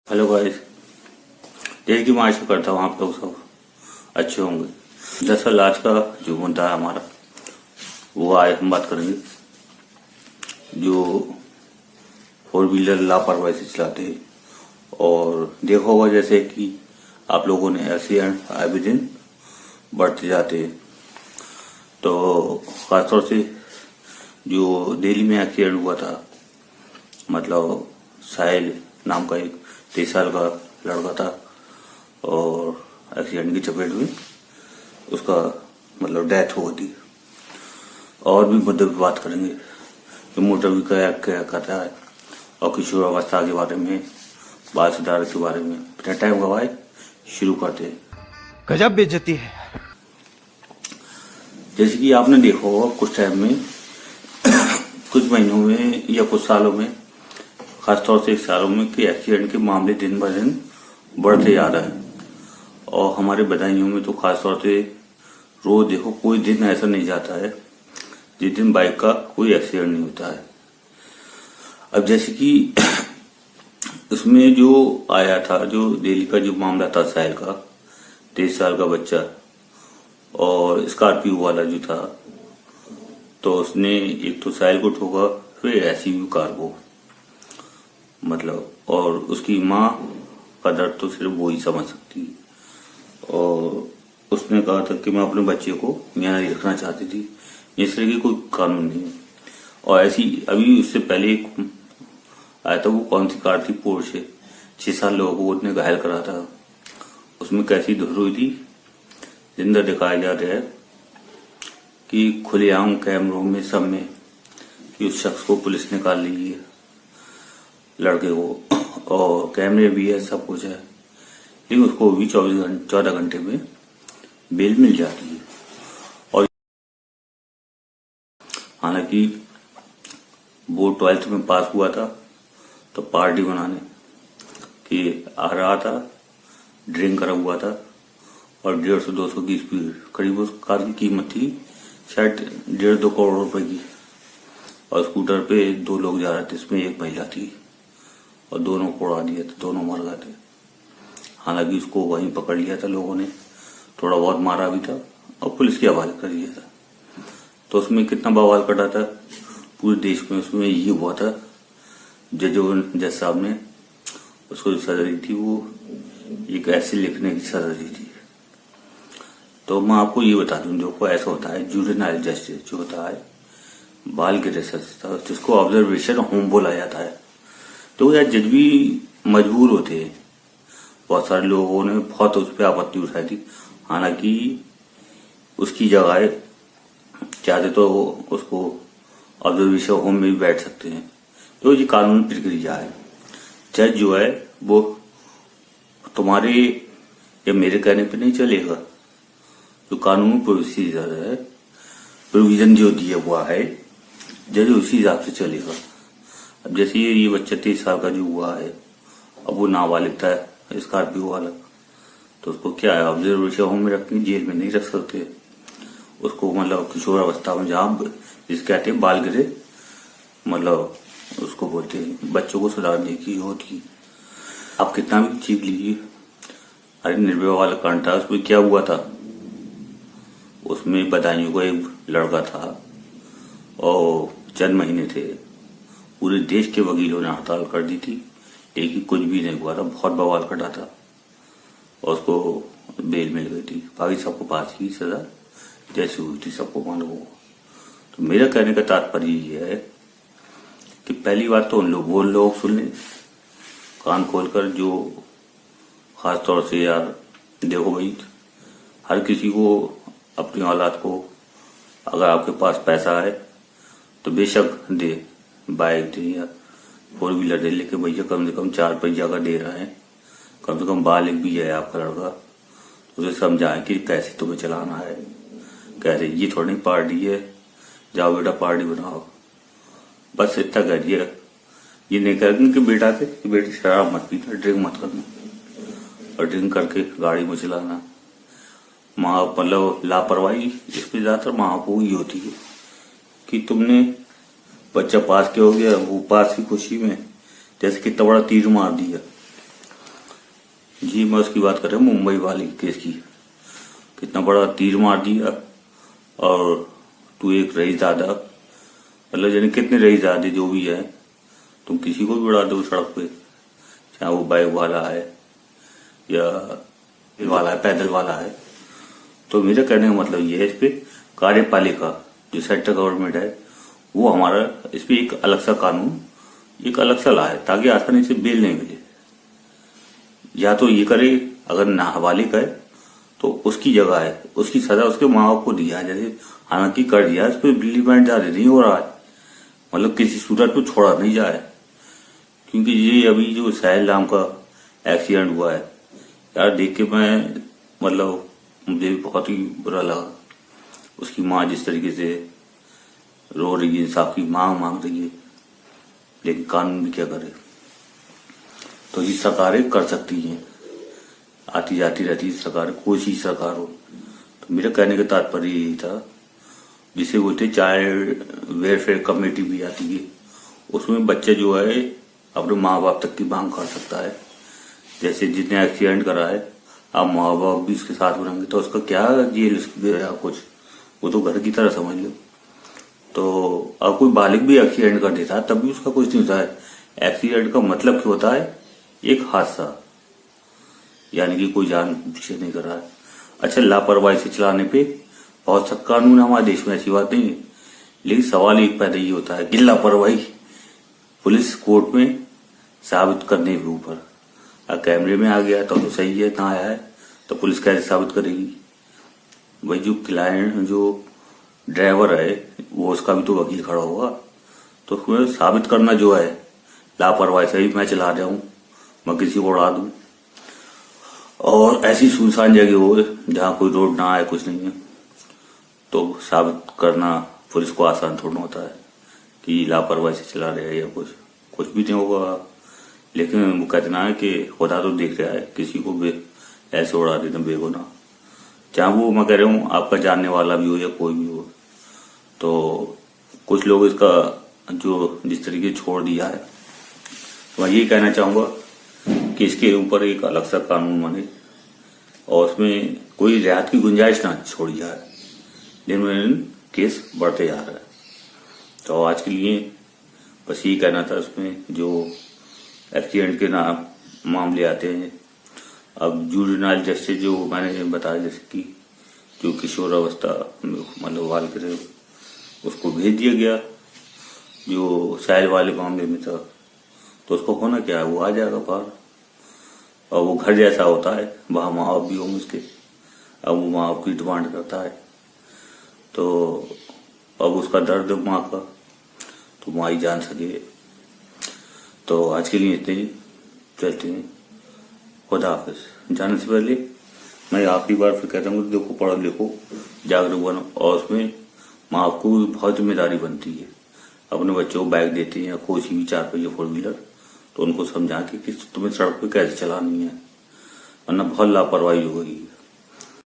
Hello guys, जैसे कि मैं आशा करता हूँ आप लोग सब अच्छे होंगे। दरअसल आज का जो मुद्दा है हमारा, वो आज हम बात करेंगे जो फोर व्हीलर लापरवाही से चलाते हैं। और देखा होगा जैसे कि आप लोगों ने एक्सीडेंट आए दिन बढ़ते जाते हैं। तो खासतौर से जो दिल्ली में एक्सीडेंट हुआ था, मतलब साहिल नाम का एक 23 साल का लड़का था और एक्सीडेंट की चपेट में उसका मतलब डेथ हो गई। और भी मुद्दे पर बात करेंगे कि मोटर भी क्या क्या कहता है और किशोर अवस्था के बारे में, बाल सुधार के बारे में। बिना टाइम गवाए शुरू करते हैं। गजब बेइज्जती है। जैसे कि आपने देखा होगा कुछ टाइम में कुछ महीनों में या कुछ सालों में, खासतौर से सालों में, कि एक्सीडेंट के मामले दिन ब दिन बढ़ते जा रहे हैं। और हमारे बदायूं में तो खासतौर से रोज देखो कोई दिन ऐसा नहीं जाता है जिस दिन बाइक का कोई एक्सीडेंट नहीं होता है। अब जैसे कि उसमें जो आया था, जो दिल्ली का जो मामला था साहिल का 23 साल का बच्चा, और स्कॉर्पियो वाला जो था, तो उसने एक तो साहिल को ठोका, फिर एसयूवी कार को, मतलब, और उसकी माँ का दर्द तो सिर्फ वो ही समझ सकती है। और उसने कहा था कि मैं अपने बच्चे को यहाँ नहीं रखना चाहती थी। इस तरह की कोई कानून नहीं है। और ऐसी अभी उससे पहले एक आया था, वो कौन सी कार थी, पोर्शे, 6 साल लोगों को उसने घायल करा था। उसमें कैसी धुर हुई थी, जिंदा दिखाया जा रहा है कि खुलेआम कैमरों में सब में कि उस शख्स को पुलिस निकाल ली है, लड़के को, और कैमरे भी है, सब कुछ है, लेकिन उसको भी 14 घंटे में बेल मिल जाती है। और हालांकि वो 12th में पास हुआ था, तो पार्टी बनाने कि आ रहा था, ड्रिंक करा हुआ था, और 150-200 की स्पीड, करीब उस कार की कीमत थी शायद 1.5-2 करोड़ रुपए की। और स्कूटर पे 2 लोग जा रहे थे, इसमें एक महिला थी, और दोनों को उड़ा दिया था, दोनों मर गए थे। हालांकि उसको वहीं पकड़ लिया था लोगों ने, थोड़ा बहुत मारा भी था और पुलिस के हवाले कर दिया था। तो उसमें कितना बवाल कटा था पूरे देश में। उसमें ये हुआ था, जज साहब ने उसको जो सजा दी थी, वो एक ऐसे लिखने की सजा दी थी। तो मैं आपको ये बता दूं, जो को ऐसा होता है जुवेनाइल जस्टिस जो होता है, बाल गिरह सजा, जिसको ऑब्जर्वेशन होम बोला जाता है। तो यार जज भी मजबूर होते हैं। बहुत सारे लोगों ने बहुत उस पर आपत्ति उठाई थी। हालांकि उसकी जगह चाहते तो उसको ऑब्जर्वेशन होम में भी बैठ सकते हैं। तो ये कानूनी प्रक्रिया है। जज जो है वो तुम्हारे या मेरे कहने पे नहीं चलेगा। जो कानूनी प्रोसीजर है, प्रोविजन जो दिया हुआ है, जज उसी हिसाब से चलेगा। अब जैसे ये बच्चा 23 साल का जो हुआ है, अब वो नाबालिग था, स्कॉर्पियो वाला, तो उसको क्या है, ऑब्जर्वेशन होम में रखेंगे, जेल में नहीं रख सकते उसको। मतलब किशोर अवस्था में, जहाँ जिस कहते हैं बाल गिरे, मतलब उसको बोलते हैं, बच्चों को सुधारने की होती। आप कितना भी चीख लीजिए, अरे निर्भया वाला कांड था, उसमें क्या हुआ था, उसमें बदायूं का एक लड़का था और चंद महीने थे, पूरे देश के वकीलों ने हड़ताल कर दी थी, लेकिन कुछ भी नहीं हुआ था। बहुत बवाल कटा था और उसको बेल मिल गई थी। बाकी सबको फांसी की सजा जैसी हुई थी सबको मालूम हो। तो मेरा कहने का तात्पर्य ये है कि पहली बात तो उन लोग वो लोग सुन लें कान खोलकर, जो खासतौर से, यार देखो भाई, हर किसी को अपनी औलाद को, अगर आपके पास पैसा है तो बेशक दे, बाइक दे या 4 व्हीलर दे, लेकिन भैया कम से कम 4 पहिया का दे रहा है, कम से कम बालिग भी है आपका लड़का, उसे समझाएं कि कैसे तुम्हें चलाना है, कैसे। ये थोड़ी पार्टी है, जाओ बेटा पार्टी बनाओ, बस इतना करिए। ये नहीं करेंगे कि बेटा के कि बेटी शराब मत पीना, ड्रिंक मत करना, और ड्रिंक करके गाड़ी में चलाना। माँ मतलब लापरवाही इसमें ज्यादातर माँ को ही होती है कि तुमने बच्चा पास क्या हो गया, वो पास की खुशी में जैसे कितना बड़ा तीर मार दिया। जी मैं उसकी बात कर रहा हूँ, मुंबई वाली केस की। कितना बड़ा तीर मार दिया, और तू एक रईसजादा, मतलब यानी कितने रईसजादे जो भी है, तुम किसी को भी उड़ा दो सड़क पे, चाहे वो बाइक वाला है या वाला है, पैदल वाला है। तो मेरा कहने का मतलब ये है, इस पे कार्यपालिका जो सेंट्रल गवर्नमेंट है वो हमारा इस पे एक अलग सा कानून, एक अलग सा लाए, ताकि आसानी से बेल नहीं मिले। या तो ये करे, अगर नाबालिग है तो उसकी जगह है, उसकी सजा उसके माँ बाप को दिया, जैसे हालांकि कर दिया, इस पर इम्प्लीमेंट जारी नहीं हो रहा है, मतलब किसी सूरत पे छोड़ा नहीं जाए। क्योंकि ये अभी जो साहिल नाम का एक्सीडेंट हुआ है यार, देख के मैं मतलब मुझे बहुत ही बुरा लगा। उसकी माँ जिस तरीके से रो रही है, इंसाफ की मांग रही है, लेकिन कानून भी क्या करे। तो ये सरकारें कर सकती हैं, आती जाती रहती है सरकार, कोई सी सरकार हो। तो मेरा कहने का तात्पर्य यही था, जिसे बोलते चाइल्ड वेलफेयर कमेटी भी आती है, उसमें बच्चा जो है अपने माँ बाप तक की मांग कर सकता है। जैसे जिसने एक्सीडेंट करा है, अब माँ बाप भी उसके साथ रहेंगे तो उसका क्या जेल या कुछ, वो तो घर की तरह समझ लो। तो अब कोई बालिग भी एक्सीडेंट कर देता है तब भी उसका कुछ नहीं होता है। एक्सीडेंट का मतलब क्या होता है? एक हादसा, यानी कि कोई जान से नहीं कर रहा है। अच्छा, लापरवाही से चलाने पे बहुत सख्त कानून है हमारे देश में, ऐसी बात नहीं है, लेकिन सवाल एक पैदा ये होता है कि लापरवाही पुलिस कोर्ट में साबित करने के ऊपर, कैमरे में आ गया तो सही है, कहाँ आया है तो पुलिस कैसे साबित करेगी? भाई जो क्लाइंट, जो ड्राइवर है, वो उसका भी तो वकील खड़ा होगा, तो उसमें साबित करना जो है लापरवाही से ही मैं चला रहा हूँ, मैं किसी को उड़ा दूं, और ऐसी सुनसान जगह हो जहाँ कोई रोड ना आए, कुछ नहीं है, तो साबित करना पुलिस को आसान थोड़ा होता है कि लापरवाही से चला रहे हैं या कुछ भी नहीं होगा। लेकिन वो कहना है कि खुदा तो देख रहा है, किसी को भी ऐसे उड़ा देते बेगुनाह, चाहे वो मैं कह रहा हूँ आपका जानने वाला भी हो या कोई भी हो। तो कुछ लोग इसका जो जिस तरीके छोड़ दिया है, तो मैं यही कहना चाहूंगा कि इसके ऊपर एक अलग सा कानून बने और उसमें कोई रियायत की गुंजाइश ना छोड़ी जाए, दिन में दिन केस बढ़ते जा रहा है। तो आज के लिए बस यही कहना था। उसमें जो एक्सीडेंट के मामले आते हैं, अब जुवेनाइल जस्टिस जो मैंने बताया, जैसे कि जो किशोर अवस्था मतलब बालिका, उसको भेज दिया गया, जो साहिल वाले मामले में था, तो उसको होना क्या है, वो आ जाएगा बाहर, और वो घर जैसा होता है, वहां माँ बाप भी होंगे उसके, अब वो माँ बाप की डिमांड करता है, तो अब उसका दर्द माँ का तो माँ ही जान सके। तो आज के लिए इतने ही, चलते हैं, खुदा हाफिज। जाने से पहले मैं आखिरी बार फिर कहता हूँ, देखो पढ़ो लिखो, जागरूक बनो, और उसमें माँ बाप को बहुत जिम्मेदारी बनती है। अपने बच्चों को बाइक देते हैं या कोई सी भी 4 पहिया 4 व्हीलर, तो उनको समझा कि तुम्हें सड़क पे कैसे चलानी है, वरना बहुत लापरवाही होगी।